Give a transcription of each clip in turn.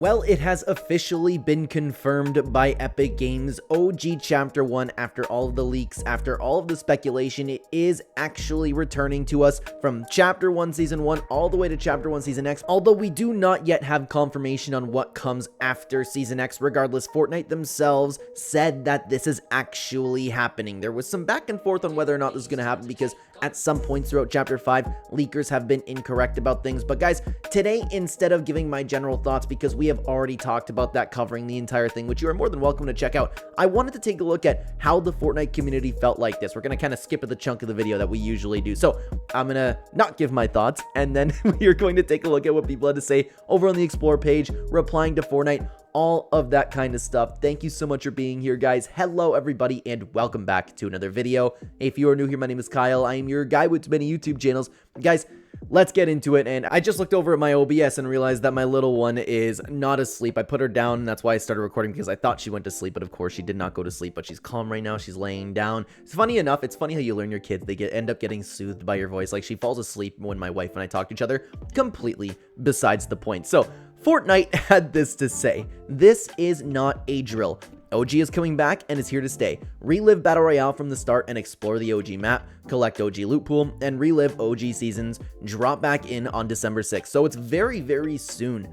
Well, it has officially been confirmed by Epic Games. OG Chapter 1, after all of the leaks, after all of the speculation, it is actually returning to us from Chapter 1 Season 1 all the way to Chapter 1 Season X, although we do not yet have confirmation on what comes after Season X. Regardless, Fortnite themselves said that this is actually happening. There was some back and forth on whether or not this is going to happen because at some points throughout Chapter 5, leakers have been incorrect about things. But guys, today, instead of giving my general thoughts, because we have already talked about that covering the entire thing, which you are more than welcome to check out, I wanted to take a look at how the Fortnite community felt like this. We're going to kind of skip the chunk of the video that we usually do. So I'm going to not give my thoughts, and then we're going to take a look at what people had to say over on the Explore page, replying to Fortnite, all of that kind of stuff. Thank you so much for being here, guys. Hello, everybody, and welcome back to another video. If you are new here, my name is Kyle. I am your guy with many YouTube channels. Guys, let's get into it. And I just looked over at my OBS and realized that my little one is not asleep. I put her down, and that's why I started recording, because I thought she went to sleep, but of course she did not go to sleep. But she's calm right now. She's laying down. It's funny enough. It's funny how you learn your kids. They end up getting soothed by your voice. Like, she falls asleep when my wife and I talk to each other. Completely besides the point. So Fortnite had this to say: "This is not a drill. OG is coming back and is here to stay. Relive Battle Royale from the start and explore the OG map, collect OG loot pool, and relive OG seasons. Drop back in on December 6th. So it's very, very soon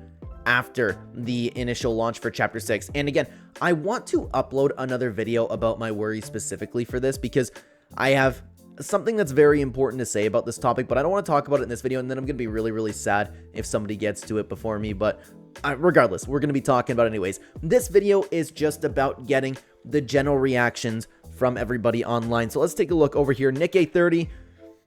after the initial launch for Chapter 6. And again, I want to upload another video about my worries specifically for this, because I have something that's very important to say about this topic, but I don't want to talk about it in this video, and then I'm going to be really, really sad if somebody gets to it before me. But regardless, we're going to be talking about it anyways. This video is just about getting the general reactions from everybody online. So let's take a look over here. Nick830,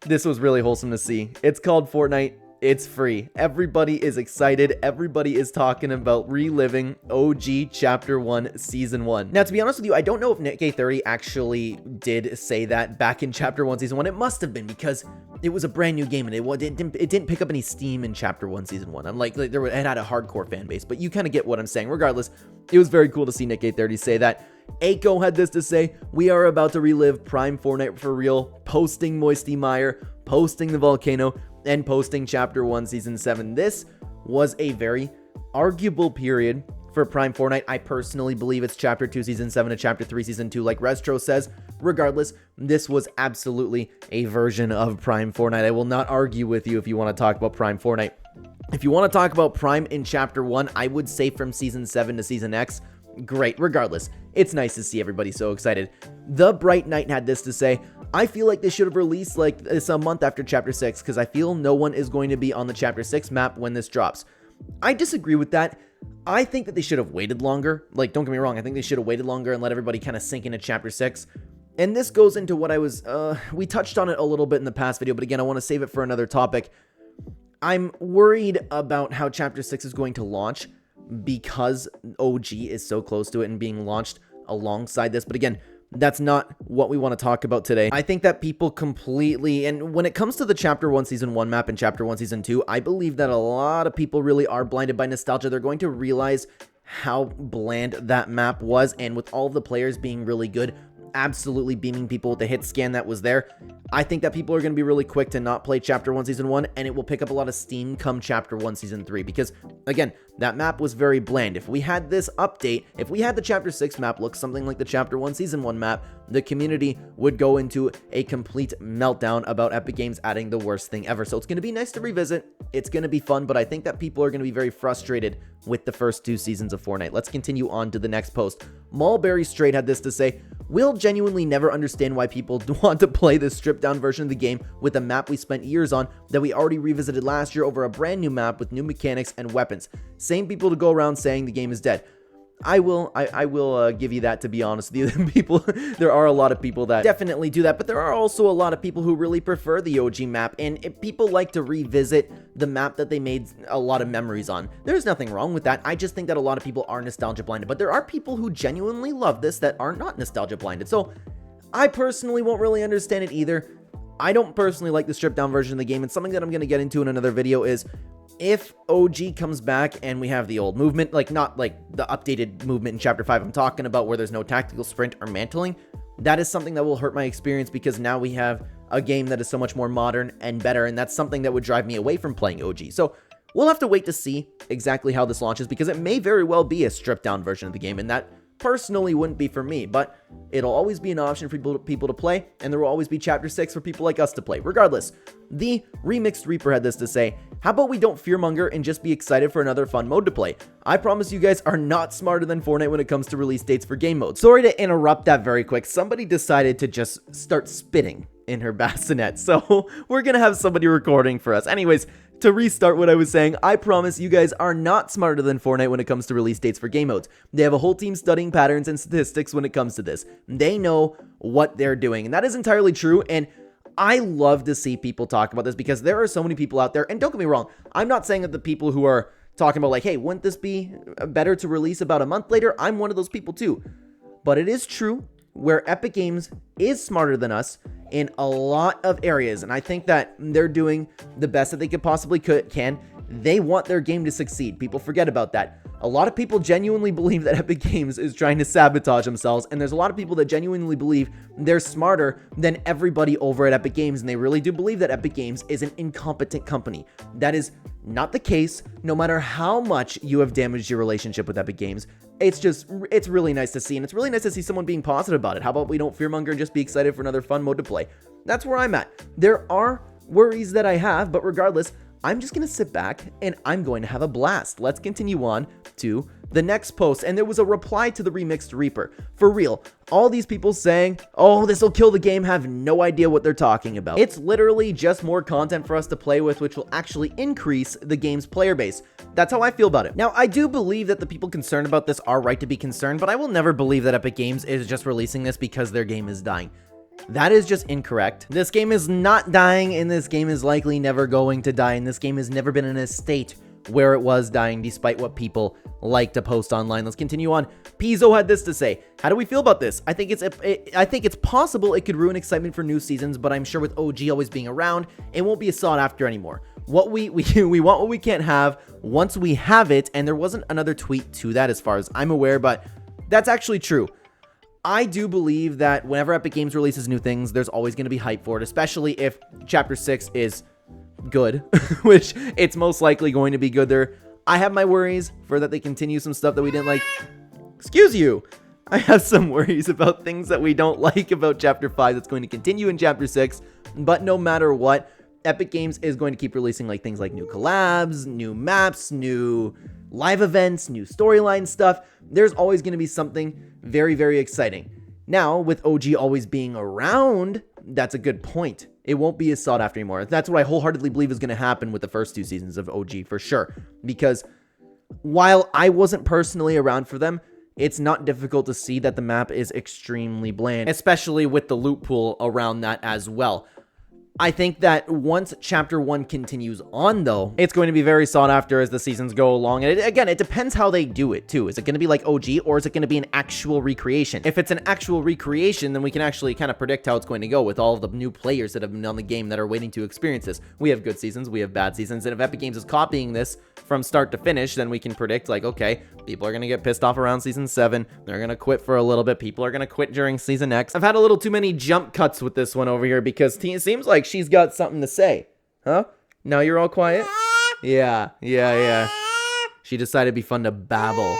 this was really wholesome to see. It's called Fortnite. It's free. Everybody is excited. Everybody is talking about reliving OG Chapter 1 Season 1. Now, to be honest with you, I don't know if Nick830 actually did say that back in Chapter 1 Season 1. It must have been, because it was a brand new game, and it didn't pick up any steam in Chapter 1 Season 1. Unlike, it had a hardcore fan base, but you kind of get what I'm saying. Regardless, it was very cool to see Nick830 say that. Aiko had this to say: "We are about to relive Prime Fortnite for real, posting Moisty Mire, posting the volcano, and posting Chapter 1 Season 7. This was a very arguable period for Prime Fortnite. I personally believe it's Chapter 2 Season 7 to Chapter 3 Season 2, like Restro says. Regardless, this was absolutely a version of Prime Fortnite. I will not argue with you if you want to talk about Prime Fortnite. If you want to talk about Prime in Chapter 1, I would say from Season 7 to Season X, great. Regardless, it's nice to see everybody so excited." The Bright Knight had this to say: "I feel like they should have released like this a month after Chapter 6, because I feel no one is going to be on the Chapter 6 map when this drops." I disagree with that. I think that they should have waited longer. Like, don't get me wrong, I think they should have waited longer and let everybody kind of sink into Chapter 6. And this goes into what I was, we touched on it a little bit in the past video, but again, I want to save it for another topic. I'm worried about how Chapter 6 is going to launch, because OG is so close to it and being launched alongside this. But again, that's not what we want to talk about today. I think that people completely, and when it comes to the Chapter 1 Season 1 map and Chapter 1 Season 2, I believe that a lot of people really are blinded by nostalgia. They're going to realize how bland that map was, and with all of the players being really good, absolutely beaming people with the hit scan that was there, I think that people are going to be really quick to not play Chapter 1 Season 1, and it will pick up a lot of steam come Chapter 1 Season 3, because again, that map was very bland. If we had this update, if we had the Chapter 6 map look something like the Chapter 1 Season 1 map, the community would go into a complete meltdown about Epic Games adding the worst thing ever. So it's going to be nice to revisit. It's going to be fun, but I think that people are going to be very frustrated with the first 2 seasons of Fortnite. Let's continue on to the next post. Mulberry Straight had this to say: "We'll genuinely never understand why people want to play this stripped down version of the game with a map we spent years on that we already revisited last year over a brand new map with new mechanics and weapons. Same people to go around saying the game is dead." I will give you that, to be honest with you. People, there are a lot of people that definitely do that, but there are also a lot of people who really prefer the OG map, and people like to revisit the map that they made a lot of memories on. There's nothing wrong with that. I just think that a lot of people are nostalgia blinded, but there are people who genuinely love this that are not nostalgia blinded. So I personally won't really understand it either. I don't personally like the stripped down version of the game, and something that I'm going to get into in another video is, if OG comes back and we have the old movement, like not like the updated movement in Chapter 5 I'm talking about, where there's no tactical sprint or mantling, that is something that will hurt my experience, because now we have a game that is so much more modern and better, and that's something that would drive me away from playing OG. So We'll have to wait to see exactly how this launches, because it may very well be a stripped down version of the game, and that personally wouldn't be for me, but it'll always be an option for people to play, and there will always be Chapter 6 for people like us to play. Regardless, the Remixed Reaper had this to say: how about we don't fearmonger and just be excited for another fun mode to play? I promise you guys are not smarter than Fortnite when it comes to release dates for game modes. Sorry to interrupt that very quick. Somebody decided to just start spitting in her bassinet, so we're gonna have somebody recording for us. Anyways, to restart what I was saying, I promise you guys are not smarter than Fortnite when it comes to release dates for game modes. They have a whole team studying patterns and statistics when it comes to this. They know what they're doing, and that is entirely true, and I love to see people talk about this, because there are so many people out there, and don't get me wrong, I'm not saying that the people who are talking about like, hey, wouldn't this be better to release about a month later? I'm one of those people too. But it is true where Epic Games is smarter than us in a lot of areas, and I think that they're doing the best that they could possibly can. They want their game to succeed. People forget about that. A lot of people genuinely believe that Epic Games is trying to sabotage themselves, and there's a lot of people that genuinely believe they're smarter than everybody over at Epic Games, and they really do believe that Epic Games is an incompetent company. That is not the case, no matter how much you have damaged your relationship with Epic Games. It's really nice to see, and it's really nice to see someone being positive about it. How about we don't fearmonger and just be excited for another fun mode to play? That's where I'm at. There are worries that I have, but regardless, I'm just going to sit back and I'm going to have a blast. Let's continue on to the next post. And there was a reply to the Remixed Reaper. For real, all these people saying, oh, this will kill the game, have no idea what they're talking about. It's literally just more content for us to play with, which will actually increase the game's player base. That's how I feel about it. Now, I do believe that the people concerned about this are right to be concerned, but I will never believe that Epic Games is just releasing this because their game is dying. That is just incorrect. This game is not dying, and this game is likely never going to die, and this game has never been in a state where it was dying, despite what people like to post online. Let's continue on. Pizzo had this to say: how do we feel about this? I think it's possible it could ruin excitement for new seasons, but I'm sure with OG always being around, it won't be a sought after anymore. We want what we can't have once we have it, and there wasn't another tweet to that as far as I'm aware, but that's actually true. I do believe that whenever Epic Games releases new things, there's always going to be hype for it, especially if Chapter 6 is good, which it's most likely going to be good there. I have my worries for that they continue some stuff that we didn't like. Excuse you. I have some worries about things that we don't like about Chapter 5 that's going to continue in Chapter 6, but no matter what, Epic Games is going to keep releasing like things like new collabs, new maps, new live events, new storyline stuff. There's always going to be something very, very exciting. Now, with OG always being around, that's a good point. It won't be as sought after anymore. That's what I wholeheartedly believe is going to happen with the first two seasons of OG for sure. Because while I wasn't personally around for them, it's not difficult to see that the map is extremely bland, especially with the loot pool around that as well. I think that once Chapter 1 continues on, though, it's going to be very sought after as the seasons go along. And again, it depends how they do it, too. Is it going to be like OG, or is it going to be an actual recreation? If it's an actual recreation, then we can actually kind of predict how it's going to go with all of the new players that have been on the game that are waiting to experience this. We have good seasons, we have bad seasons, and if Epic Games is copying this from start to finish, then we can predict, like, okay, people are going to get pissed off around Season 7, they're going to quit for a little bit, people are going to quit during Season X. I've had a little too many jump cuts with this one over here, because it seems like she's got something to say. Huh? Now you're all quiet? Yeah. She decided it'd be fun to babble.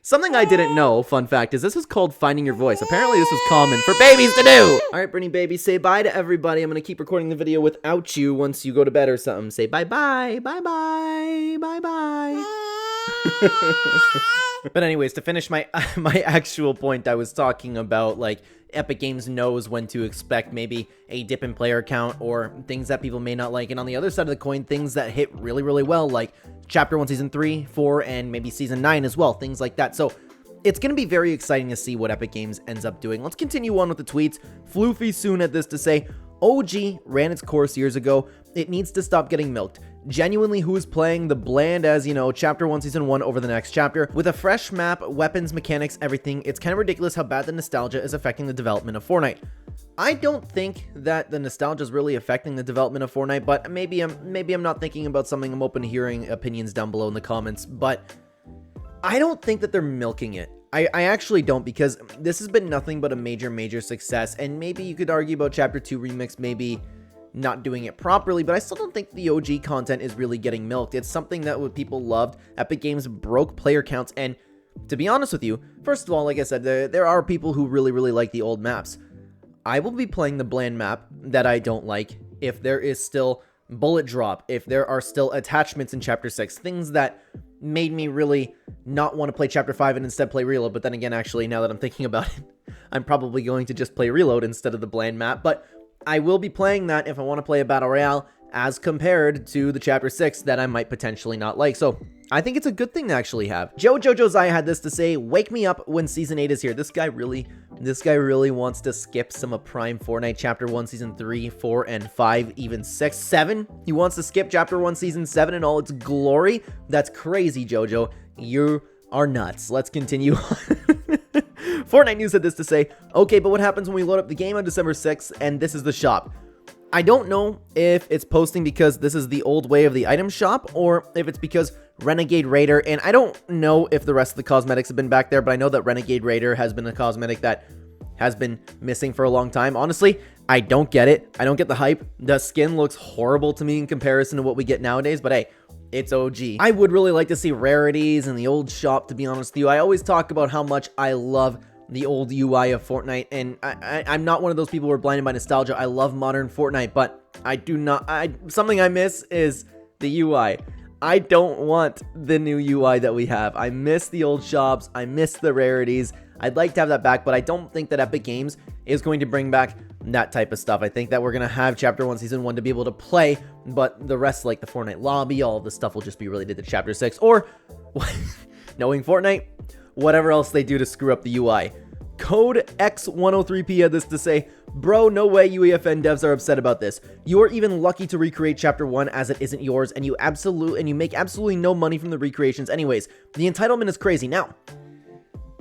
Something I didn't know, fun fact, is this is called finding your voice. Apparently this is common for babies to do. All right, Brittany baby, say bye to everybody. I'm going to keep recording the video without you once you go to bed or something. Say bye-bye, bye-bye, bye-bye. But anyways, to finish my actual point, I was talking about, like, Epic Games knows when to expect maybe a dip in player count or things that people may not like. And on the other side of the coin, things that hit really, really well, like Chapter 1, Season 3, 4, and maybe Season 9 as well, things like that. So it's going to be very exciting to see what Epic Games ends up doing. Let's continue on with the tweets. Floofy soon had this to say: OG ran its course years ago. It needs to stop getting milked. Genuinely, who is playing the bland as, you know, Chapter 1, Season 1 over the next chapter? With a fresh map, weapons, mechanics, everything, it's kind of ridiculous how bad the nostalgia is affecting the development of Fortnite. I don't think that the nostalgia is really affecting the development of Fortnite, but maybe I'm not thinking about something. I'm open to hearing opinions down below in the comments, but I don't think that they're milking it. I actually don't, because this has been nothing but a major success, and maybe you could argue about Chapter 2 Remix maybe not doing it properly, but I still don't think the OG content is really getting milked. It's something that what people loved. Epic Games broke player counts, and to be honest with you, first of all, like I said, there are people who really like the old maps. I will be playing the bland map that I don't like if there is still bullet drop, if there are still attachments in Chapter 6, things that made me really not want to play Chapter 5 and instead play Reload. But then again, actually, now that I'm thinking about it, I'm probably going to just play Reload instead of the bland map. But I will be playing that if I want to play a Battle Royale as compared to the Chapter 6 that I might potentially not like. So I think it's a good thing to actually have. Jojo Josiah had this to say: wake me up when Season 8 is here. This guy really wants to skip some of Prime Fortnite Chapter 1, Season 3, 4, and 5, even 6, 7. He wants to skip Chapter 1, Season 7 in all its glory. That's crazy, Jojo. You are nuts. Let's continue on. Fortnite News had this to say: okay, but what happens when we load up the game on December 6th and this is the shop? I don't know if it's posting because this is the old way of the item shop, or if it's because Renegade Raider, and I don't know if the rest of the cosmetics have been back there, but I know that Renegade Raider has been a cosmetic that has been missing for a long time. Honestly, I don't get it. I don't get the hype. The skin looks horrible to me in comparison to what we get nowadays, but hey, it's OG. I would really like to see rarities in the old shop, to be honest with you. I always talk about how much I love the old UI of Fortnite, and I'm not one of those people who are blinded by nostalgia. I love modern Fortnite, but something I miss is the UI. I don't want the new UI that we have. I miss the old shops. I miss the rarities. I'd like to have that back, but I don't think that Epic Games is going to bring back that type of stuff. I think that we're going to have Chapter 1, Season 1 to be able to play, but the rest, like the Fortnite lobby, all of the stuff will just be related to Chapter 6, or, knowing Fortnite, whatever else they do to screw up the UI. Code X103P had this to say: bro, no way UEFN devs are upset about this. You are even lucky to recreate Chapter 1 as it isn't yours, and you make absolutely no money from the recreations anyways. The entitlement is crazy. Now,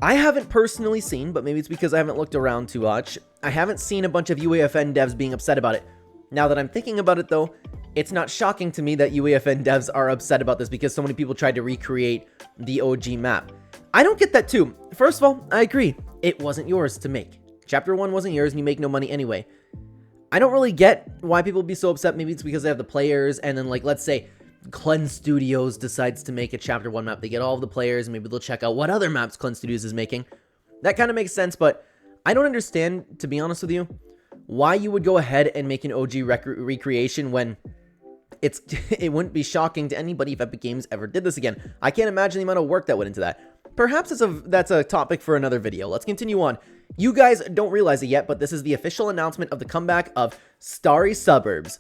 I haven't personally seen, but maybe it's because I haven't looked around too much, I haven't seen a bunch of UEFN devs being upset about it. Now that I'm thinking about it though, it's not shocking to me that UEFN devs are upset about this because so many people tried to recreate the OG map. I don't get that too. First of all, I agree. It wasn't yours to make. Chapter 1 wasn't yours and you make no money anyway. I don't really get why people be so upset. Maybe it's because they have the players, and then, like, let's say Clen Studios decides to make a Chapter 1 map. They get all of the players and maybe they'll check out what other maps Clen Studios is making. That kind of makes sense, but I don't understand, to be honest with you, why you would go ahead and make an OG recreation when it wouldn't be shocking to anybody if Epic Games ever did this again. I can't imagine the amount of work that went into that. Perhaps that's a topic for another video. Let's continue on. You guys don't realize it yet, but this is the official announcement of the comeback of Starry Suburbs.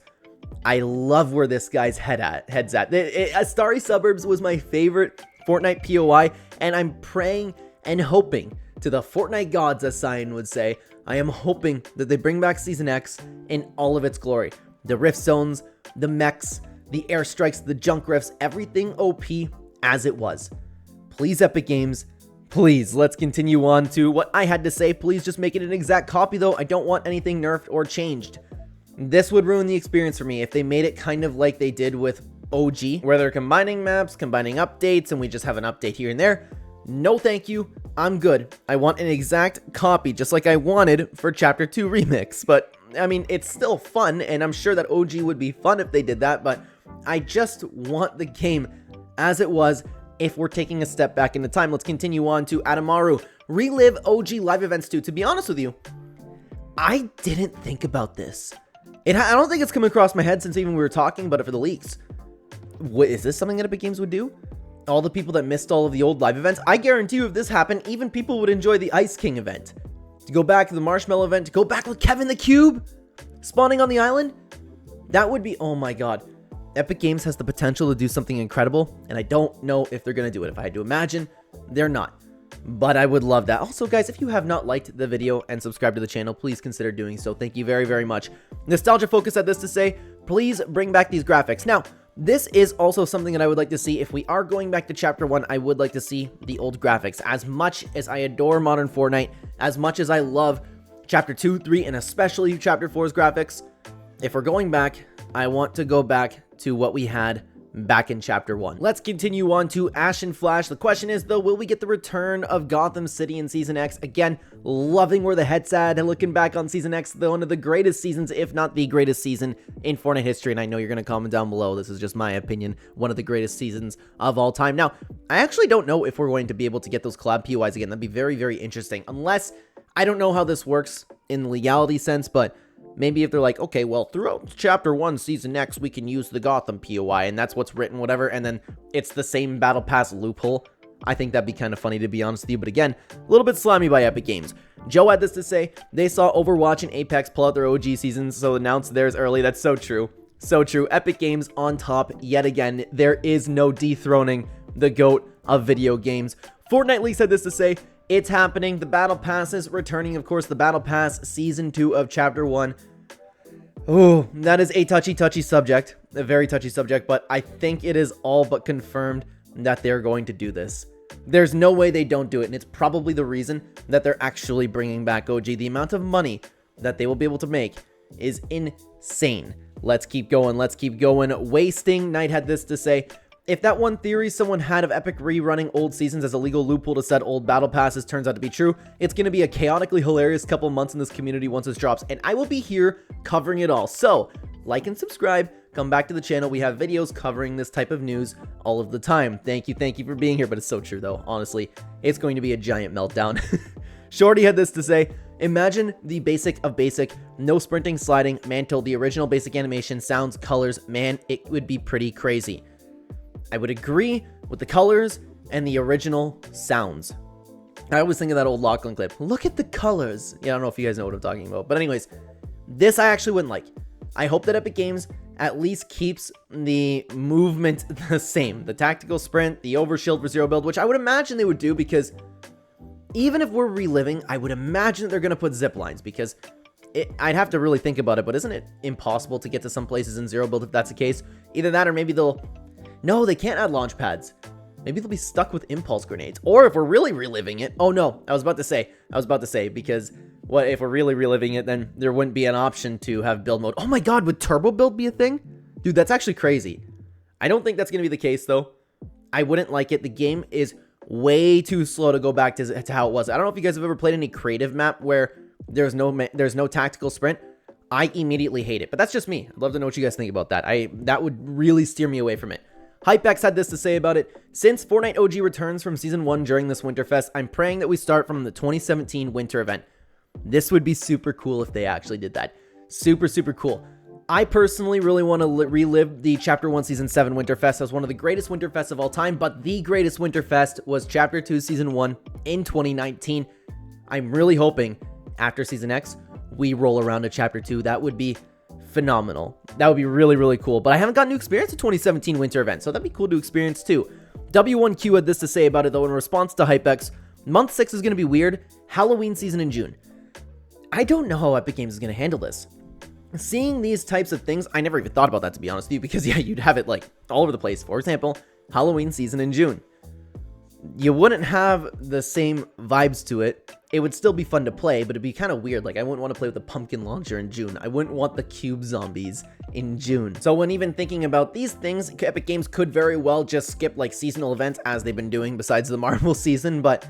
I love where this guy's head's at. Starry Suburbs was my favorite Fortnite POI, and I'm praying and hoping to the Fortnite gods, as Cyan would say. I am hoping that they bring back Season X in all of its glory. The rift zones, the mechs, the airstrikes, the junk rifts, everything OP as it was. Please, Epic Games, please, let's continue on to what I had to say. Please just make it an exact copy, though. I don't want anything nerfed or changed. This would ruin the experience for me if they made it kind of like they did with OG, where they're combining maps, combining updates, and we just have an update here and there. No thank you, I'm good. I want an exact copy, just like I wanted for Chapter 2 Remix. But, I mean, it's still fun, and I'm sure that OG would be fun if they did that, but I just want the game as it was. If we're taking a step back in the time, let's continue on to Adamaru. Relive OG live events too. To be honest with you, I didn't think about this. I don't think it's come across my head since even we were talking about it for the leaks. Is this something that Epic Games would do? All the people that missed all of the old live events? I guarantee you if this happened, even people would enjoy the Ice King event. To go back to the Marshmallow event, to go back with Kevin the Cube spawning on the island, that would be, oh my god. Epic Games has the potential to do something incredible, and I don't know if they're going to do it. If I had to imagine, they're not. But I would love that. Also, guys, if you have not liked the video and subscribed to the channel, please consider doing so. Thank you very, very much. Nostalgia Focus had this to say: please bring back these graphics. Now, this is also something that I would like to see. If we are going back to Chapter 1, I would like to see the old graphics. As much as I adore modern Fortnite, as much as I love Chapter 2, 3, and especially Chapter 4's graphics, if we're going back, I want to go back to what we had back in Chapter 1. Let's continue on to Ash and Flash. The question is, though, will we get the return of Gotham City in Season X? Again, loving where the head's at, and looking back on Season X, one of the greatest seasons, if not the greatest season in Fortnite history, and I know you're going to comment down below. This is just my opinion. One of the greatest seasons of all time. Now, I actually don't know if we're going to be able to get those collab POIs again. That'd be very, very interesting, unless, I don't know how this works in the legality sense, but maybe if they're like, okay, well, throughout Chapter 1, Season X, we can use the Gotham POI, and that's what's written, whatever, and then it's the same Battle Pass loophole. I think that'd be kind of funny, to be honest with you, but again, a little bit slimy by Epic Games. Joe had this to say: they saw Overwatch and Apex pull out their OG seasons, so announced theirs early. That's so true. So true. Epic Games on top yet again. There is no dethroning the GOAT of video games. Fortnite Leaks had this to say: it's happening. The Battle Pass is returning. Of course, the Battle Pass Season 2 of Chapter 1. Oh, that is a touchy subject. A very touchy subject, but I think it is all but confirmed that they're going to do this. There's no way they don't do it, and it's probably the reason that they're actually bringing back OG. The amount of money that they will be able to make is insane. Let's keep going. Let's keep going. Wasting Night had this to say: if that one theory someone had of Epic rerunning old seasons as a legal loophole to set old battle passes turns out to be true, it's going to be a chaotically hilarious couple months in this community once it drops, and I will be here covering it all. So, like and subscribe. Come back to the channel. We have videos covering this type of news all of the time. Thank you for being here, but it's so true, though. Honestly, it's going to be a giant meltdown. Shorty had this to say: imagine the basic of basic, no sprinting, sliding, mantle, the original basic animation, sounds, colors. Man, it would be pretty crazy. I would agree with the colors and the original sounds. I always think of that old Lachlan clip. Look at the colors. Yeah, I don't know if you guys know what I'm talking about. But anyways, this I actually wouldn't like. I hope that Epic Games at least keeps the movement the same. The tactical sprint, the overshield for zero build, which I would imagine they would do, because even if we're reliving, I would imagine they're going to put zip lines, because I'd have to really think about it, but isn't it impossible to get to some places in zero build if that's the case? Either that, or maybe they'll... No, they can't add launch pads. Maybe they'll be stuck with impulse grenades. Or if we're really reliving it... Oh no, I was about to say, because what if we're really reliving it, then there wouldn't be an option to have build mode. Oh my god, would turbo build be a thing? Dude, that's actually crazy. I don't think that's going to be the case, though. I wouldn't like it. The game is way too slow to go back to how it was. I don't know if you guys have ever played any creative map where there's no tactical sprint. I immediately hate it, but that's just me. I'd love to know what you guys think about that. That would really steer me away from it. Hypex had this to say about it: since Fortnite OG returns from Season 1 during this Winterfest, I'm praying that we start from the 2017 winter event. This would be super cool if they actually did that. Super cool. I personally really want to relive the Chapter 1 Season 7 Winterfest as one of the greatest Winterfests of all time, but the greatest Winterfest was Chapter 2 Season 1 in 2019. I'm really hoping after Season X, we roll around to Chapter 2. That would be phenomenal. That would be really cool. But I haven't gotten to experience the 2017 winter event, so that'd be cool to experience too. W1Q had this to say about it, though, in response to Hypex: month 6 is going to be weird. Halloween season in June. I don't know how Epic Games is going to handle this. Seeing these types of things, I never even thought about that, to be honest with you, because yeah, you'd have it like all over the place. For example, Halloween season in June. You wouldn't have the same vibes to it. It would still be fun to play, but it'd be kind of weird. Like, I wouldn't want to play with the pumpkin launcher in June. I wouldn't want the cube zombies in June. So when even thinking about these things, Epic Games could very well just skip like seasonal events, as they've been doing besides the Marvel season, but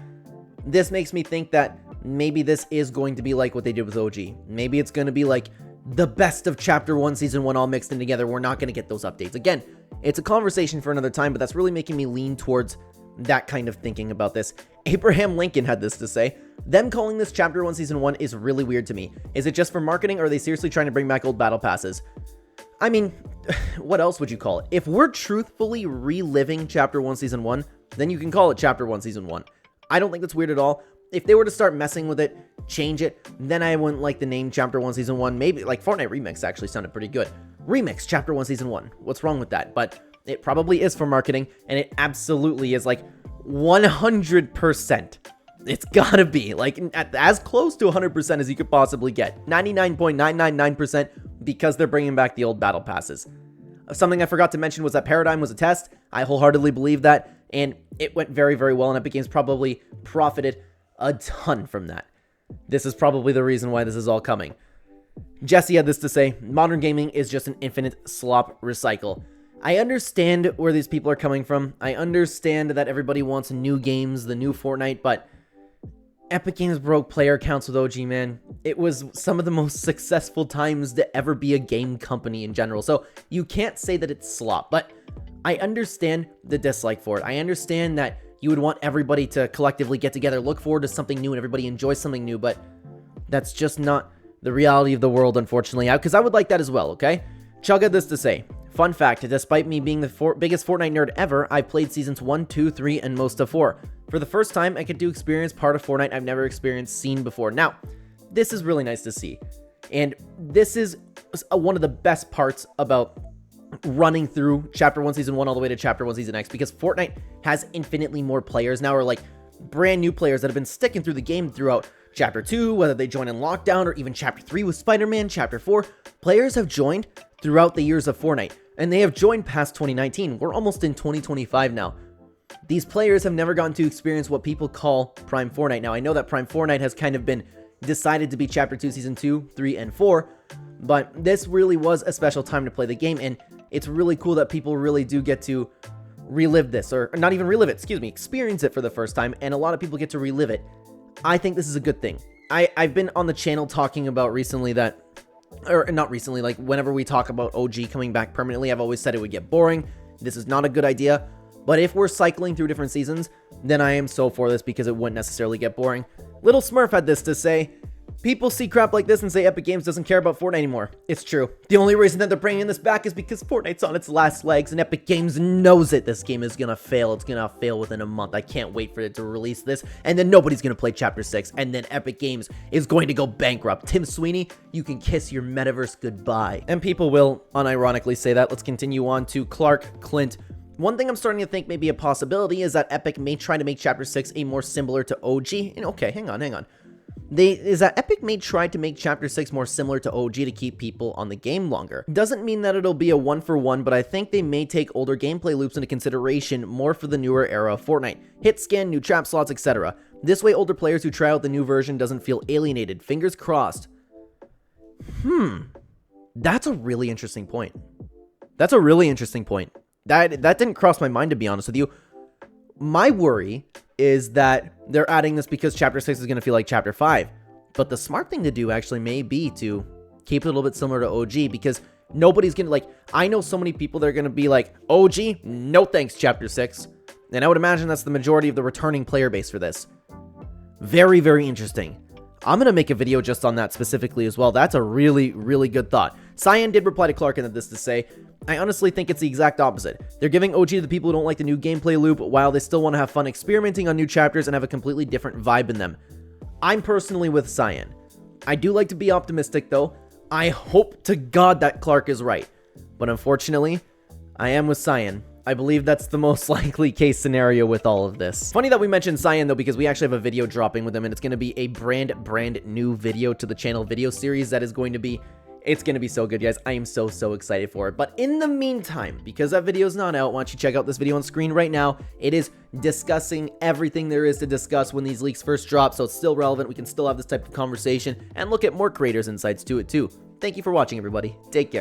this makes me think that maybe this is going to be like what they did with OG. Maybe it's going to be like the best of Chapter 1 Season 1 all mixed in together. We're not going to get those updates. Again, it's a conversation for another time, but that's really making me lean towards that kind of thinking about this. Abraham Lincoln had this to say: them calling this Chapter 1 Season 1 is really weird to me. Is it just for marketing, or are they seriously trying to bring back old battle passes? I mean, what else would you call it? If we're truthfully reliving Chapter 1 Season 1, then you can call it Chapter 1 Season 1. I don't think that's weird at all. If they were to start messing with it, change it, then I wouldn't like the name Chapter 1 Season 1. Maybe, like, Fortnite Remix actually sounded pretty good. Remix Chapter 1 Season 1. What's wrong with that? But it probably is for marketing, and it absolutely is, like, 100%. It's gotta be, like, as close to 100% as you could possibly get. 99.999%, because they're bringing back the old battle passes. Something I forgot to mention was that Paradigm was a test. I wholeheartedly believe that, and it went very well, and Epic Games probably profited a ton from that. This is probably the reason why this is all coming. Jesse had this to say: modern gaming is just an infinite slop recycle. I understand where these people are coming from. I understand that everybody wants new games, the new Fortnite, but Epic Games broke player counts with OG, man. It was some of the most successful times to ever be a game company in general. So you can't say that it's slop, but I understand the dislike for it. I understand that you would want everybody to collectively get together, look forward to something new, and everybody enjoys something new, but that's just not the reality of the world, unfortunately, because I would like that as well, okay? Chug had this to say. Fun fact, despite me being the biggest Fortnite nerd ever, I've played Seasons 1, 2, 3, and most of 4. For the first time, I get to experience part of Fortnite I've never seen before. Now, this is really nice to see. And this is one of the best parts about running through Chapter 1, Season 1 all the way to Chapter 1, Season X, because Fortnite has infinitely more players now, or like brand new players that have been sticking through the game throughout Chapter 2, whether they join in Lockdown, or even Chapter 3 with Spider-Man, Chapter 4. Players have joined throughout the years of Fortnite, and they have joined past 2019. We're almost in 2025 now. These players have never gotten to experience what people call Prime Fortnite. Now, I know that Prime Fortnite has kind of been decided to be Chapter 2, Season 2, 3, and 4, but this really was a special time to play the game, and it's really cool that people really do get to relive this, or not even relive it, experience it for the first time, and a lot of people get to relive it. I think this is a good thing. I've been on the channel talking about recently that, or not recently, like whenever we talk about OG coming back permanently, I've always said it would get boring. This is not a good idea, but if we're cycling through different seasons, then I am so for this because it wouldn't necessarily get boring. Little Smurf had this to say. People see crap like this and say Epic Games doesn't care about Fortnite anymore. It's true. The only reason that they're bringing this back is because Fortnite's on its last legs and Epic Games knows it. This game is gonna fail. It's gonna fail within a month. I can't wait for it to release this, and then nobody's gonna play Chapter 6, and then Epic Games is going to go bankrupt. Tim Sweeney, you can kiss your metaverse goodbye. And people will unironically say that. Let's continue on to Clark Clint. One thing I'm starting to think may be a possibility is that Epic may try to make Chapter 6 a more similar to OG. And okay, hang on. Is that Epic may try to make Chapter 6 more similar to OG to keep people on the game longer. Doesn't mean that it'll be a one-for-one, but I think they may take older gameplay loops into consideration more for the newer era of Fortnite. Hit scan, new trap slots, etc. This way older players who try out the new version doesn't feel alienated. Fingers crossed. That's a really interesting point. That didn't cross my mind, to be honest with you. My worry is that they're adding this because Chapter 6 is going to feel like Chapter 5. But the smart thing to do actually may be to keep it a little bit similar to OG, because nobody's going to, like, I know so many people that are going to be like, OG, no thanks, Chapter 6. And I would imagine that's the majority of the returning player base for this. Very, very interesting. I'm going to make a video just on that specifically as well. That's a really, really good thought. Cyan did reply to Clark and had this to say, I honestly think it's the exact opposite. They're giving OG to the people who don't like the new gameplay loop while they still want to have fun experimenting on new chapters and have a completely different vibe in them. I'm personally with Cyan. I do like to be optimistic though. I hope to God that Clark is right. But unfortunately, I am with Cyan. I believe that's the most likely case scenario with all of this. Funny that we mentioned Cyan though, because we actually have a video dropping with him, and it's going to be a brand new video to the channel video series that is going to be, it's going to be so good, guys. I am so excited for it. But in the meantime, because that video is not out, why don't you check out this video on screen right now. It is discussing everything there is to discuss when these leaks first drop, so it's still relevant. We can still have this type of conversation and look at more creators' insights to it too. Thank you for watching, everybody. Take care.